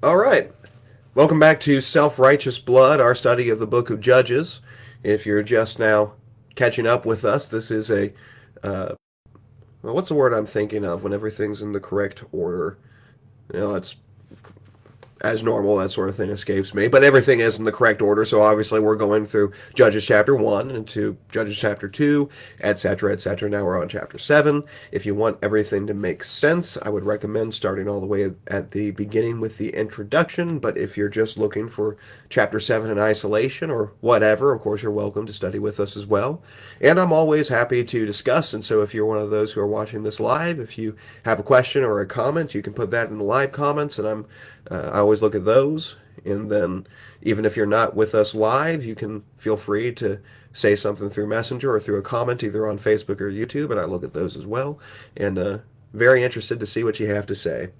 All right. Welcome back to Self-Righteous Blood, our study of the book of Judges. If you're just now catching up with us, this is what's the word I'm thinking of when everything's in the correct order? It's as normal, that sort of thing escapes me. But everything is in the correct order, so obviously we're going through Judges chapter 1 into Judges chapter 2, etc., etc. Now we're on chapter 7. If you want everything to make sense, I would recommend starting all the way at the beginning with the introduction. But if you're just looking for chapter 7 in isolation or whatever, of course, you're welcome to study with us as well. And I'm always happy to discuss. And so if you're one of those who are watching this live, if you have a question or a comment, you can put that in the live comments, and I always look at those. And then even if you're not with us live, you can feel free to say something through Messenger or through a comment either on Facebook or YouTube, and I look at those as well. And very interested to see what you have to say.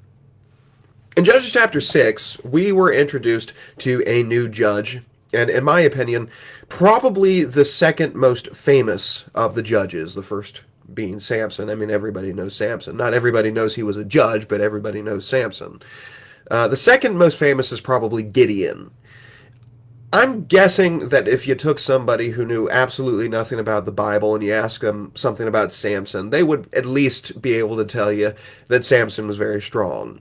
In Judges chapter 6, we were introduced to a new judge, and in my opinion, probably the second most famous of the judges, the first being Samson. I mean, everybody knows Samson. Not everybody knows he was a judge, but everybody knows Samson. The second most famous is probably Gideon. I'm guessing that if you took somebody who knew absolutely nothing about the Bible and you asked them something about Samson, they would at least be able to tell you that Samson was very strong.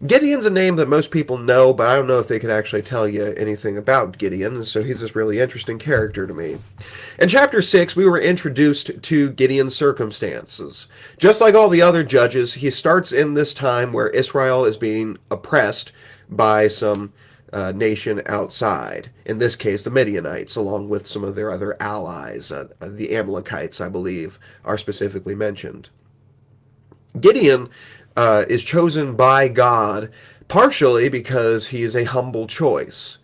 Gideon's a name that most people know, but I don't know if they could actually tell you anything about Gideon, so he's this really interesting character to me. In chapter 6, we were introduced to Gideon's circumstances. Just like all the other judges, he starts in this time where Israel is being oppressed by some nation outside. In this case, the Midianites, along with some of their other allies. The Amalekites, I believe, are specifically mentioned. Gideon is chosen by God partially because he is a humble choice.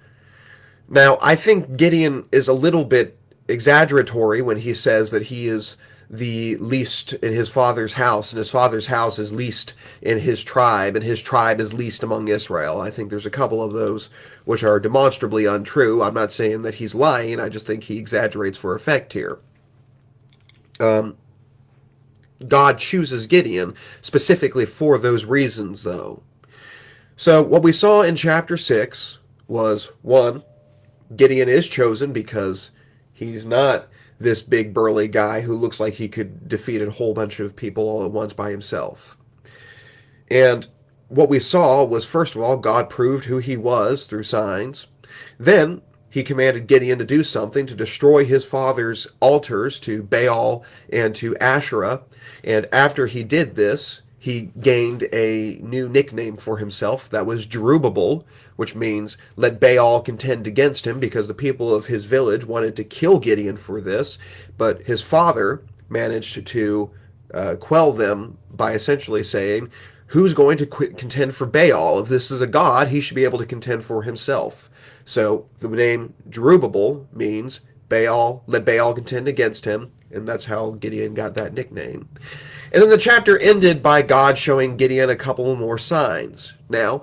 Now, I think Gideon is a little bit exaggeratory when he says that he is the least in his father's house, and his father's house is least in his tribe, and his tribe is least among Israel. I think there's a couple of those which are demonstrably untrue. I'm not saying that he's lying, I just think he exaggerates for effect here. God chooses Gideon specifically for those reasons, though. So what we saw in chapter 6 was, 1, Gideon is chosen because he's not this big burly guy who looks like he could defeat a whole bunch of people all at once by himself. And what we saw was, first of all, God proved who he was through signs. Then he commanded Gideon to do something to destroy his father's altars to Baal and to Asherah. And after he did this, he gained a new nickname for himself that was Jerubbaal, which means let Baal contend against him, because the people of his village wanted to kill Gideon for this, but his father managed to quell them by essentially saying, who's going to contend for Baal? If this is a god, he should be able to contend for himself. So the name Jerubbaal means Baal, let Baal contend against him, and that's how Gideon got that nickname. And then the chapter ended by God showing Gideon a couple more signs. Now,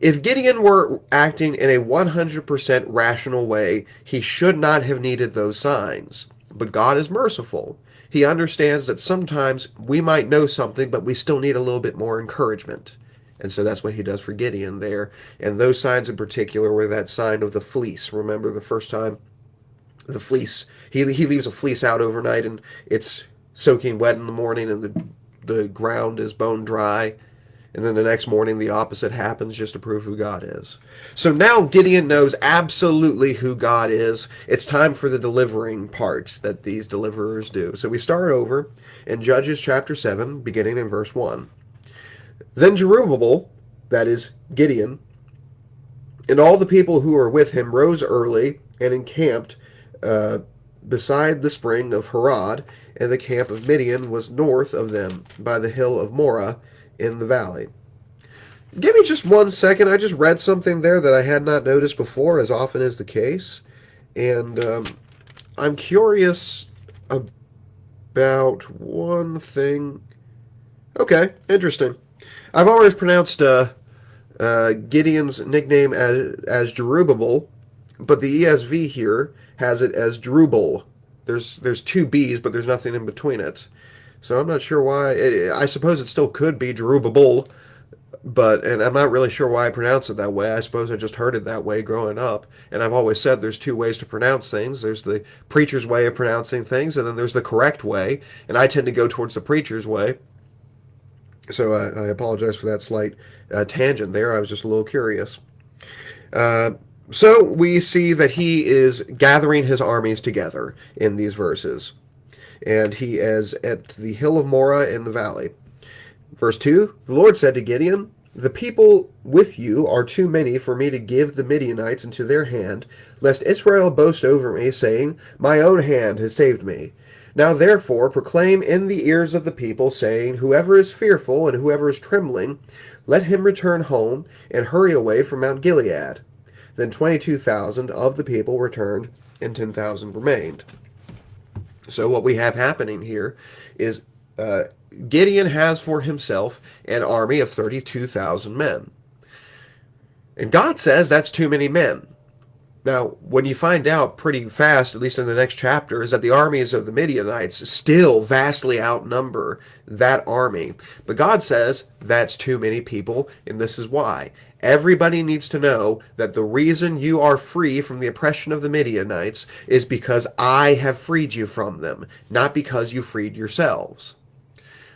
if Gideon were acting in a 100% rational way, he should not have needed those signs. But God is merciful. He understands that sometimes we might know something, but we still need a little bit more encouragement. And so that's what he does for Gideon there. And those signs in particular were that sign of the fleece. Remember the first time? The fleece. He leaves a fleece out overnight, and it's soaking wet in the morning, and the ground is bone dry. And then the next morning, the opposite happens, just to prove who God is. So now Gideon knows absolutely who God is. It's time for the delivering part that these deliverers do. So we start over in Judges chapter 7, beginning in verse 1. Then Jerubbaal, that is Gideon, and all the people who were with him rose early and encamped beside the spring of Harod, and the camp of Midian was north of them by the hill of Morah in the valley. Give me just 1 second. I just read something there that I had not noticed before, as often is the case. And I'm curious about one thing. Okay, interesting. I've always pronounced Gideon's nickname as Jerubbaal, but the ESV here has it as Jerubbaal. There's 2 B's, but there's nothing in between it. So I'm not sure why. I suppose it still could be Jerubbaal, and I'm not really sure why I pronounce it that way. I suppose I just heard it that way growing up. And I've always said there's two ways to pronounce things. There's the preacher's way of pronouncing things, and then there's the correct way. And I tend to go towards the preacher's way. So I apologize for that slight tangent there. I was just a little curious. So we see that he is gathering his armies together in these verses. And he is at the hill of Morah in the valley. Verse 2, the Lord said to Gideon, the people with you are too many for me to give the Midianites into their hand, lest Israel boast over me, saying, my own hand has saved me. Now therefore proclaim in the ears of the people, saying, whoever is fearful and whoever is trembling, let him return home and hurry away from Mount Gilead. Then 22,000 of the people returned, and 10,000 remained. So what we have happening here is Gideon has for himself an army of 32,000 men. And God says that's too many men. Now, when you find out pretty fast, at least in the next chapter, is that the armies of the Midianites still vastly outnumber that army. But God says that's too many people, and this is why. Everybody needs to know that the reason you are free from the oppression of the Midianites is because I have freed you from them, not because you freed yourselves.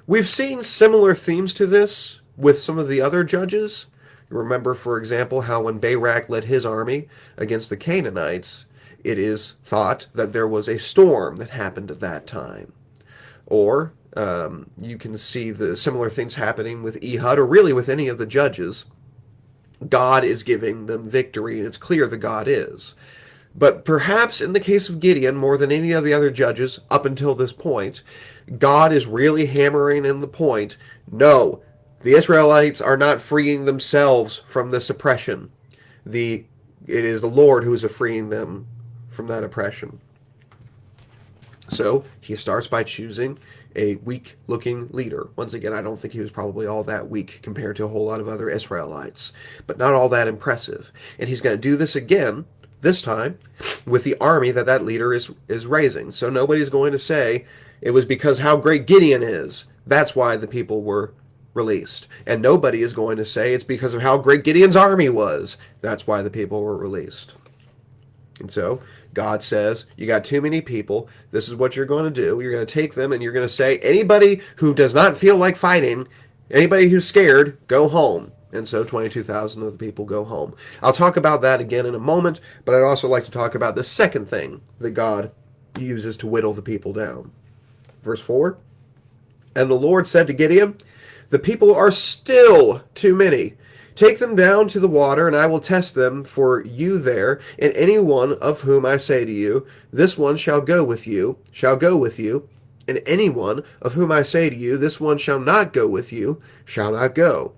We've seen similar themes to this with some of the other judges. You remember, for example, how when Barak led his army against the Canaanites, it is thought that there was a storm that happened at that time. Or you can see the similar things happening with Ehud, or really with any of the judges. God is giving them victory, and it's clear that God is. But perhaps in the case of Gideon, more than any of the other judges up until this point, God is really hammering in the point, no, the Israelites are not freeing themselves from this oppression. It is the Lord who is freeing them from that oppression. So he starts by choosing a weak-looking leader. Once again, I don't think he was probably all that weak compared to a whole lot of other Israelites, but not all that impressive. And he's going to do this again, this time, with the army that leader is raising. So nobody's going to say it was because how great Gideon is. That's why the people were released. And nobody is going to say it's because of how great Gideon's army was. That's why the people were released. And so God says, you got too many people. This is what you're going to do. You're going to take them and you're going to say, anybody who does not feel like fighting, anybody who's scared, go home. And so 22,000 of the people go home. I'll talk about that again in a moment, but I'd also like to talk about the second thing that God uses to whittle the people down. Verse 4, and the Lord said to Gideon, the people are still too many. Take them down to the water, and I will test them for you there, and any one of whom I say to you, this one shall go with you, and any one of whom I say to you, this one shall not go with you, shall not go.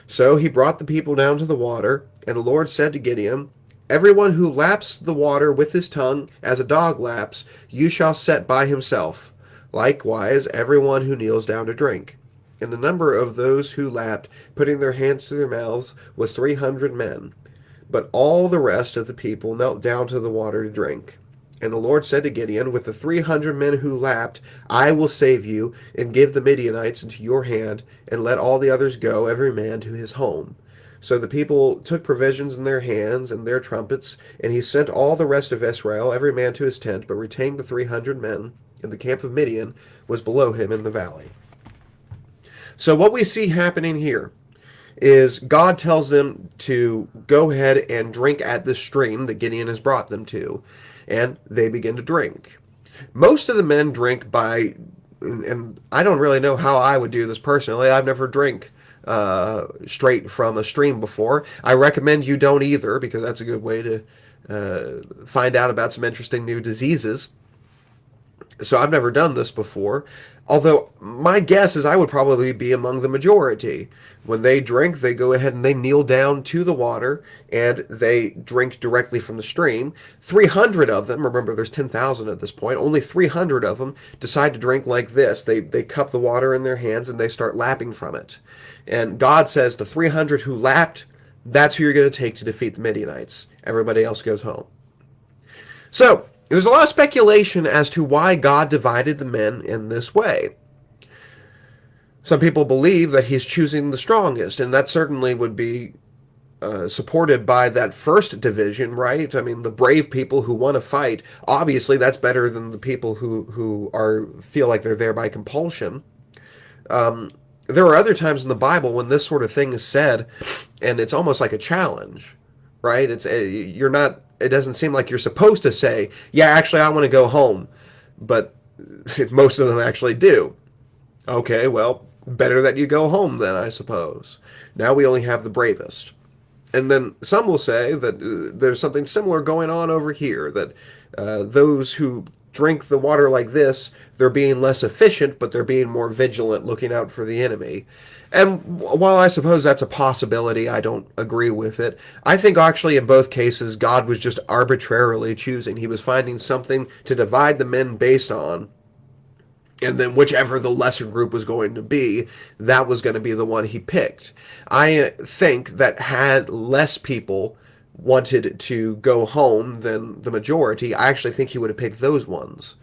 So he brought the people down to the water, and the Lord said to Gideon, everyone who laps the water with his tongue, as a dog laps, you shall set by himself. Likewise, everyone who kneels down to drink. And the number of those who lapped, putting their hands to their mouths, was 300 men. But all the rest of the people knelt down to the water to drink. And the Lord said to Gideon, with the 300 men who lapped, I will save you, and give the Midianites into your hand, and let all the others go, every man to his home. So the people took provisions in their hands and their trumpets, and he sent all the rest of Israel, every man to his tent, but retained the 300 men, and the camp of Midian was below him in the valley. So what we see happening here is God tells them to go ahead and drink at the stream that Gideon has brought them to, and they begin to drink. Most of the men drink by, and I don't really know how I would do this personally. I've never drank straight from a stream before. I recommend you don't either, because that's a good way to find out about some interesting new diseases. So I've never done this before, although my guess is I would probably be among the majority. When they drink, they go ahead and they kneel down to the water, and they drink directly from the stream. 300 of them, remember there's 10,000 at this point, only 300 of them decide to drink like this. They cup the water in their hands and they start lapping from it. And God says the 300 who lapped, that's who you're going to take to defeat the Midianites. Everybody else goes home. So, there's a lot of speculation as to why God divided the men in this way. Some people believe that he's choosing the strongest, and that certainly would be supported by that first division, right? I mean, the brave people who want to fight. Obviously, that's better than the people who are feel like they're there by compulsion. There are other times in the Bible when this sort of thing is said, and it's almost like a challenge, right? You're not. It doesn't seem like you're supposed to say, "Yeah, actually, I want to go home," but most of them actually do. Okay, well, better that you go home then, I suppose. Now we only have the bravest. And then some will say that there's something similar going on over here, that those who drink the water like this, they're being less efficient, but they're being more vigilant, looking out for the enemy. And while I suppose that's a possibility, I don't agree with it. I think actually in both cases, God was just arbitrarily choosing. He was finding something to divide the men based on, and then whichever the lesser group was going to be, that was going to be the one he picked. I think that had less people wanted to go home than the majority, I actually think he would have picked those ones.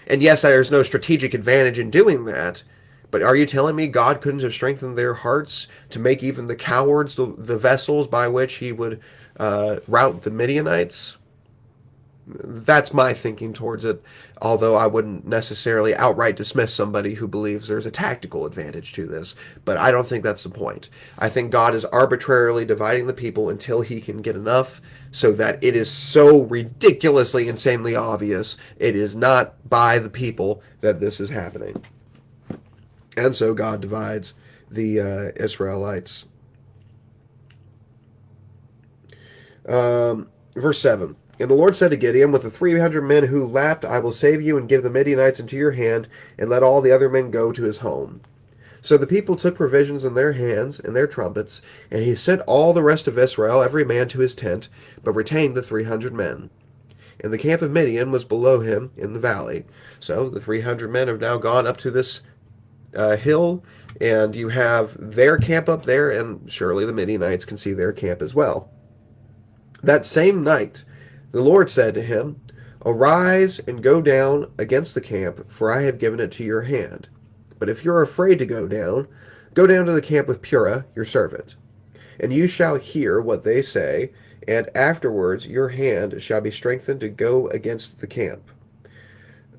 And yes, there's no strategic advantage in doing that, but are you telling me God couldn't have strengthened their hearts to make even the cowards the vessels by which he would rout the Midianites? That's my thinking towards it, although I wouldn't necessarily outright dismiss somebody who believes there's a tactical advantage to this. But I don't think that's the point. I think God is arbitrarily dividing the people until he can get enough so that it is so ridiculously, insanely obvious it is not by the people that this is happening. And so God divides the Israelites. Verse 7. And the Lord said to Gideon, with the 300 men who lapped, I will save you and give the Midianites into your hand, and let all the other men go to his home. So the people took provisions in their hands and their trumpets, and he sent all the rest of Israel, every man to his tent, but retained the 300 men. And the camp of Midian was below him in the valley. So the 300 men have now gone up to this hill, and you have their camp up there, and surely the Midianites can see their camp as well. That same night, the Lord said to him, arise and go down against the camp, for I have given it to your hand. But if you are afraid to go down to the camp with Purah, your servant. And you shall hear what they say, and afterwards your hand shall be strengthened to go against the camp.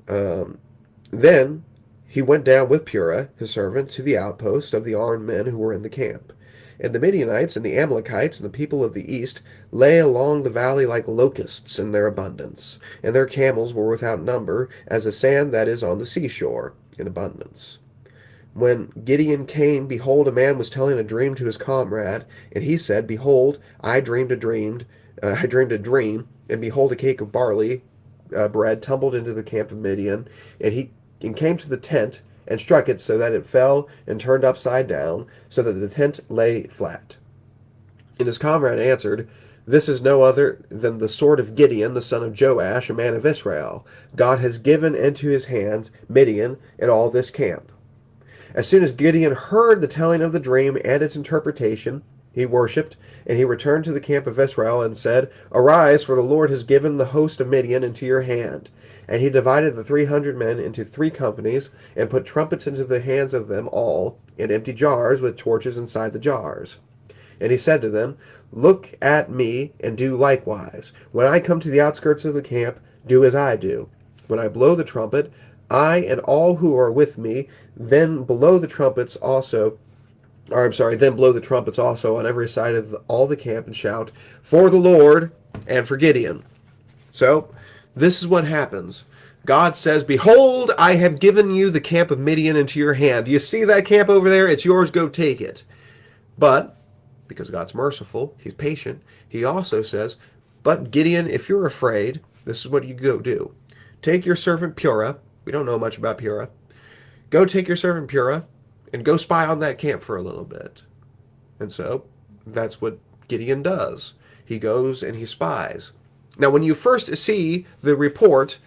Then he went down with Purah, his servant, to the outpost of the armed men who were in the camp. And the Midianites and the Amalekites and the people of the east lay along the valley like locusts in their abundance, and their camels were without number, as the sand that is on the seashore, in abundance. When Gideon came, behold, a man was telling a dream to his comrade, and he said, behold, I dreamed a dream, and behold, a cake of barley bread tumbled into the camp of Midian, and came to the tent, and struck it so that it fell and turned upside down, so that the tent lay flat. And his comrade answered, this is no other than the sword of Gideon, the son of Joash, a man of Israel. God has given into his hands Midian and all this camp. As soon as Gideon heard the telling of the dream and its interpretation, he worshipped, and he returned to the camp of Israel and said, arise, for the Lord has given the host of Midian into your hand. And he divided the 300 men into 3 companies, and put trumpets into the hands of them all, and empty jars with torches inside the jars. And he said to them, look at me, and do likewise. When I come to the outskirts of the camp, do as I do. When I blow the trumpet, I and all who are with me, then blow the trumpets also on every side of all the camp, and shout, for the Lord and for Gideon. So, this is what happens. God says, behold, I have given you the camp of Midian into your hand. Do you see that camp over there? It's yours, go take it. But, because God's merciful, he's patient, he also says, but Gideon, if you're afraid, this is what you go do. Take your servant Purah. We don't know much about Purah. Go take your servant Purah and go spy on that camp for a little bit. And so, that's what Gideon does. He goes and he spies. Now, when you first see the report,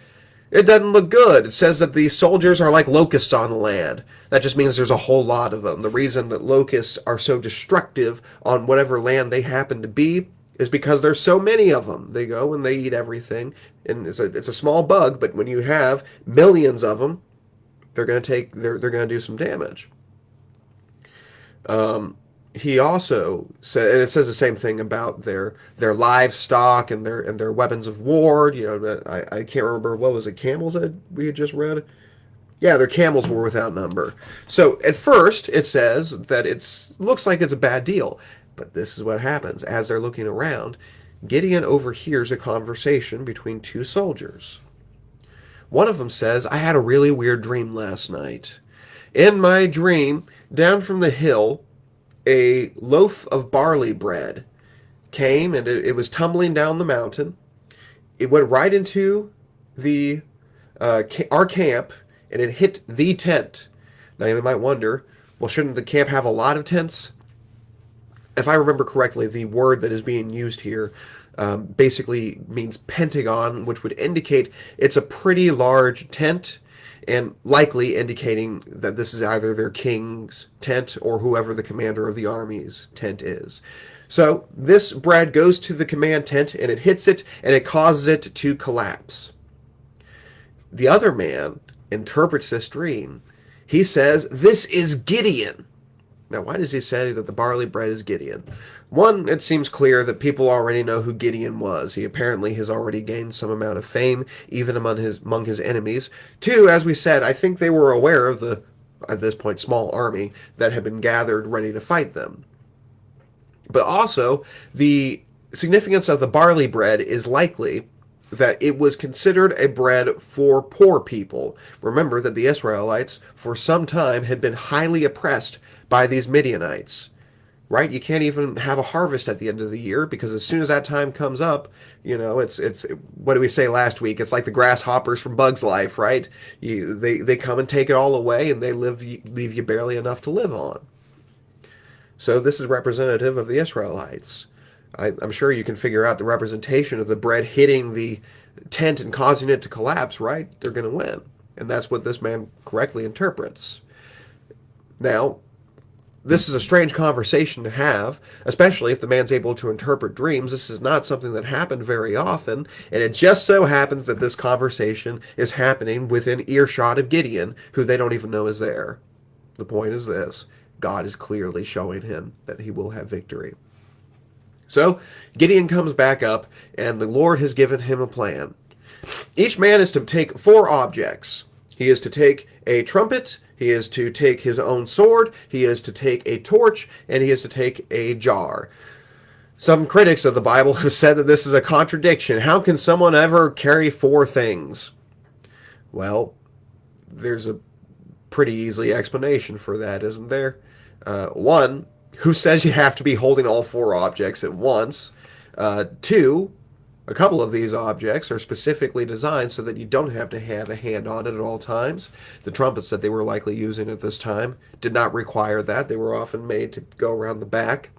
it doesn't look good. It says that these soldiers are like locusts on the land. That just means there's a whole lot of them. The reason that locusts are so destructive on whatever land they happen to be is because there's so many of them. They go and they eat everything. And it's a small bug, but when you have millions of them, they're going to do some damage. He also said, and it says the same thing about their livestock and their weapons of war. I can't remember, what was it, camels that we had just read. Yeah, their camels were without number. So at first it says that it looks like it's a bad deal, but this is what happens as they're looking around. Gideon overhears a conversation between two soldiers. One of them says, "I had a really weird dream last night. In my dream, down from the hill, a loaf of barley bread came and it was tumbling down the mountain. It went right into the our camp and it hit the tent." Now you might wonder, well, shouldn't the camp have a lot of tents? If I remember correctly, the word that is being used here basically means pentagon, which would indicate it's a pretty large tent and likely indicating that this is either their king's tent or whoever the commander of the army's tent is. So this bread goes to the command tent and it hits it and it causes it to collapse. The other man interprets this dream. He says, "This is Gideon." Now, why does he say that the barley bread is Gideon? One, it seems clear that people already know who Gideon was. He apparently has already gained some amount of fame, even among his enemies. Two, as we said, I think they were aware of the, at this point, small army that had been gathered ready to fight them. But also, the significance of the barley bread is likely that it was considered a bread for poor people. Remember that the Israelites, for some time, had been highly oppressed by these Midianites. Right? You can't even have a harvest at the end of the year because as soon as that time comes up, it's what did we say last week? It's like the grasshoppers from Bug's Life, right? They come and take it all away, and they leave you barely enough to live on. So this is representative of the Israelites. I'm sure you can figure out the representation of the bread hitting the tent and causing it to collapse, right? They're going to win. And that's what this man correctly interprets. Now, this is a strange conversation to have, especially if the man's able to interpret dreams. This is not something that happened very often, and it just so happens that this conversation is happening within earshot of Gideon, who they don't even know is there. The point is this: God is clearly showing him that he will have victory. So Gideon comes back up, and the Lord has given him a plan. Each man is to take 4 objects. He is to take a trumpet, he is to take his own sword, he is to take a torch, and he is to take a jar. Some critics of the Bible have said that this is a contradiction. How can someone ever carry 4 things? Well, there's a pretty easy explanation for that, isn't there? One, who says you have to be holding all 4 objects at once? 2, a couple of these objects are specifically designed so that you don't have to have a hand on it at all times. The trumpets that they were likely using at this time did not require that. They were often made to go around the back.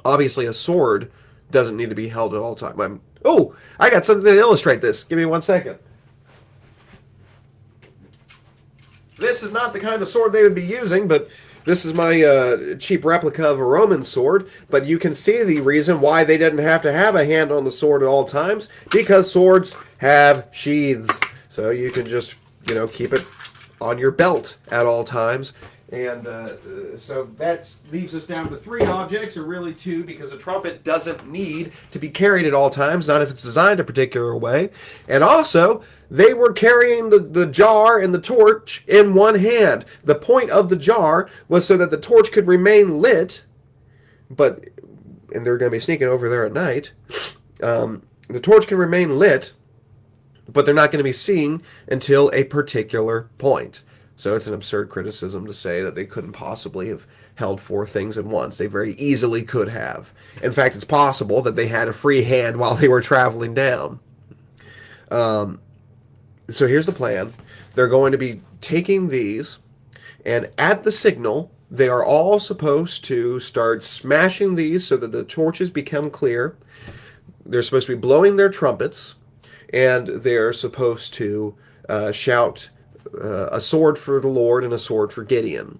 Obviously, a sword doesn't need to be held at all times. Oh, I got something to illustrate this. Give me 1 second. This is not the kind of sword they would be using, but this is my cheap replica of a Roman sword, but you can see the reason why they didn't have to have a hand on the sword at all times, because swords have sheaths. So you can just, keep it on your belt at all times. And so that leaves us down to 3 objects, or really 2, because a trumpet doesn't need to be carried at all times, not if it's designed a particular way. And also, they were carrying the jar and the torch in one hand. The point of the jar was so that the torch could remain lit, and they're going to be sneaking over there at night. The torch can remain lit, but they're not going to be seen until a particular point. So it's an absurd criticism to say that they couldn't possibly have held 4 things at once. They very easily could have. In fact, it's possible that they had a free hand while they were traveling down. So here's the plan. They're going to be taking these, and at the signal, they are all supposed to start smashing these so that the torches become clear. They're supposed to be blowing their trumpets, and they're supposed to shout a sword for the Lord and a sword for Gideon.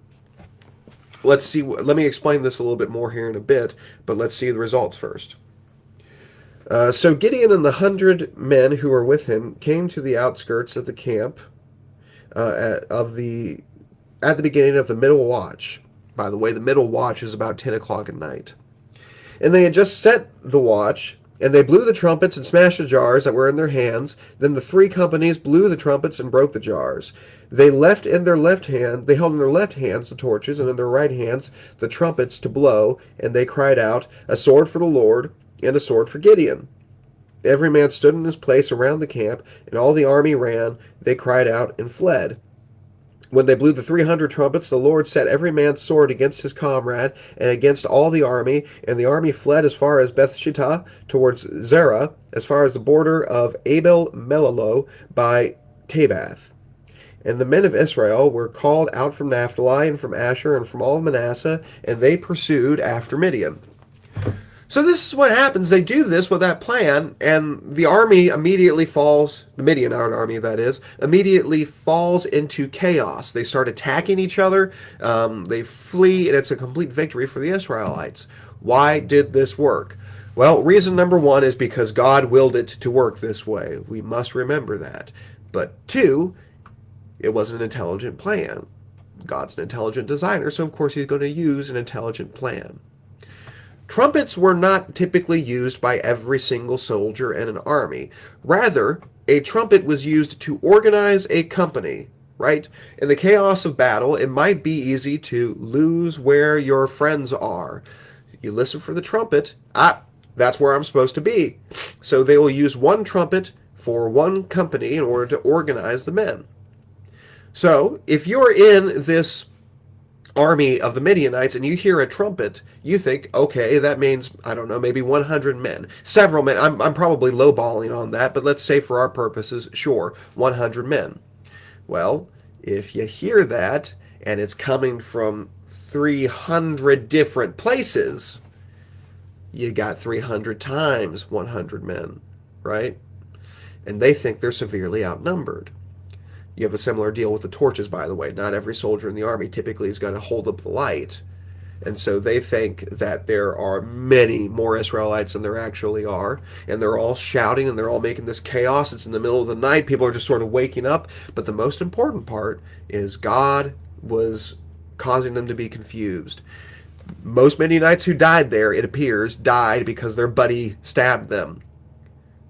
Let me explain this a little bit more here in a bit, but let's see the results first. So Gideon and the 100 men who were with him came to the outskirts of the camp at the beginning of the middle watch. By the way, the middle watch is about 10 o'clock at night. And they had just set the watch, and they blew the trumpets and smashed the jars that were in their hands. Then the three companies blew the trumpets and broke the jars. They held in their left hands the torches, and in their right hands the trumpets to blow, and they cried out, "A sword for the Lord, and a sword for Gideon." Every man stood in his place around the camp, and all the army ran. They cried out and fled. When they blew the 300 trumpets, the Lord set every man's sword against his comrade and against all the army, and the army fled as far as Bethshittah towards Zerah, as far as the border of Abel Meholah by Tabath. And the men of Israel were called out from Naphtali and from Asher and from all of Manasseh, and they pursued after Midian. So this is what happens. They do this with that plan, and the army immediately falls, the Midianite army that is, immediately falls into chaos. They start attacking each other, they flee, and it's a complete victory for the Israelites. Why did this work? Well, reason number one is because God willed it to work this way. We must remember that. But two, it was an intelligent plan. God's an intelligent designer, so of course he's going to use an intelligent plan. Trumpets were not typically used by every single soldier in an army. Rather, a trumpet was used to organize a company, right? In the chaos of battle, it might be easy to lose where your friends are. You listen for the trumpet. That's where I'm supposed to be. So they will use one trumpet for one company in order to organize the men. So, if you're in this army of the Midianites and you hear a trumpet, you think, okay, that means, I don't know, maybe 100 men. Several men. I'm probably lowballing on that, but let's say for our purposes, sure, 100 men. Well, if you hear that and it's coming from 300 different places, you got 300 times 100 men, right? And they think they're severely outnumbered. You have a similar deal with the torches, by the way. Not every soldier in the army typically is going to hold up the light. And so they think that there are many more Israelites than there actually are. And they're all shouting and they're all making this chaos. It's in the middle of the night. People are just sort of waking up. But the most important part is God was causing them to be confused. Most Midianites who died there, it appears, died because their buddy stabbed them.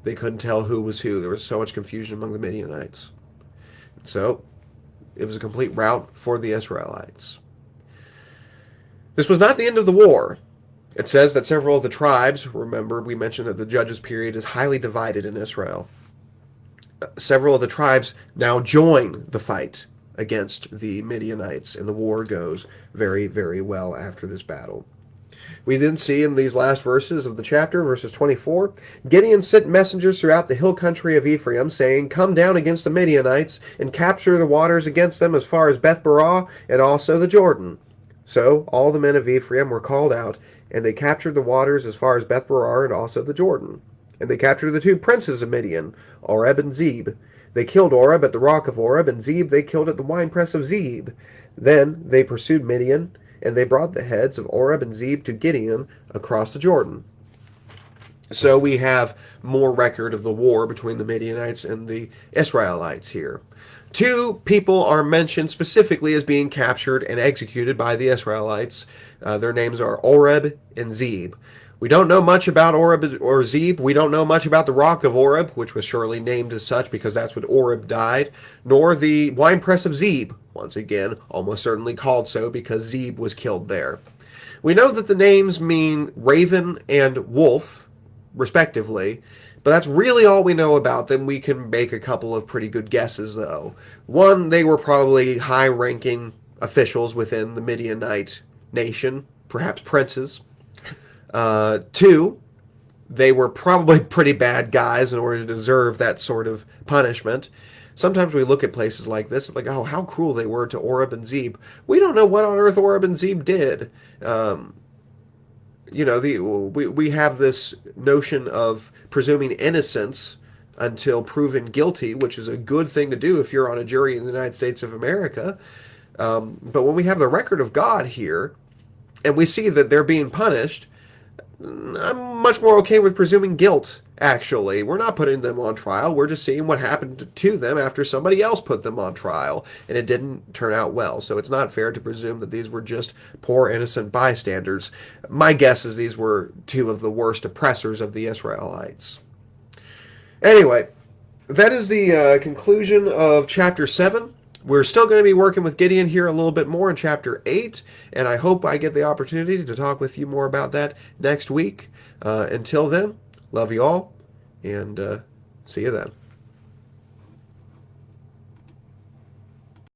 They couldn't tell who was who. There was so much confusion among the Midianites. So, it was a complete rout for the Israelites. This was not the end of the war. It says that several of the tribes, remember we mentioned that the Judges period is highly divided in Israel. Several of the tribes now join the fight against the Midianites, and the war goes very, very well after this battle. We then see in these last verses of the chapter, verses 24, Gideon sent messengers throughout the hill country of Ephraim, saying, "Come down against the Midianites, and capture the waters against them as far as Beth-barah, and also the Jordan." So all the men of Ephraim were called out, and they captured the waters as far as Beth-barah, and also the Jordan. And they captured the two princes of Midian, Oreb and Zeb. They killed Oreb at the rock of Oreb, and Zeb they killed at the winepress of Zeb. Then they pursued Midian, and they brought the heads of Oreb and Zeb to Gideon across the Jordan. So we have more record of the war between the Midianites and the Israelites here. Two people are mentioned specifically as being captured and executed by the Israelites. Their names are Oreb and Zeb. We don't know much about Oreb or Zeb. We don't know much about the rock of Oreb, which was surely named as such because that's what Oreb died, nor the winepress of Zeb, once again, almost certainly called so because Zeb was killed there. We know that the names mean raven and wolf, respectively, but that's really all we know about them. We can make a couple of pretty good guesses, though. One, they were probably high-ranking officials within the Midianite nation, perhaps princes. Two, they were probably pretty bad guys in order to deserve that sort of punishment. Sometimes we look at places like this, like, oh, how cruel they were to Oreb and Zeb. We don't know what on earth Oreb and Zeb did. We have this notion of presuming innocence until proven guilty, which is a good thing to do if you're on a jury in the United States of America. But when we have the record of God here, and we see that they're being punished, I'm much more okay with presuming guilt actually. We're not putting them on trial. We're just seeing what happened to them after somebody else put them on trial, and it didn't turn out well. So it's not fair to presume that these were just poor, innocent bystanders. My guess is these were two of the worst oppressors of the Israelites. Anyway, that is the conclusion of chapter 7. We're still going to be working with Gideon here a little bit more in chapter 8, and I hope I get the opportunity to talk with you more about that next week. Until then, love you all, and see you then.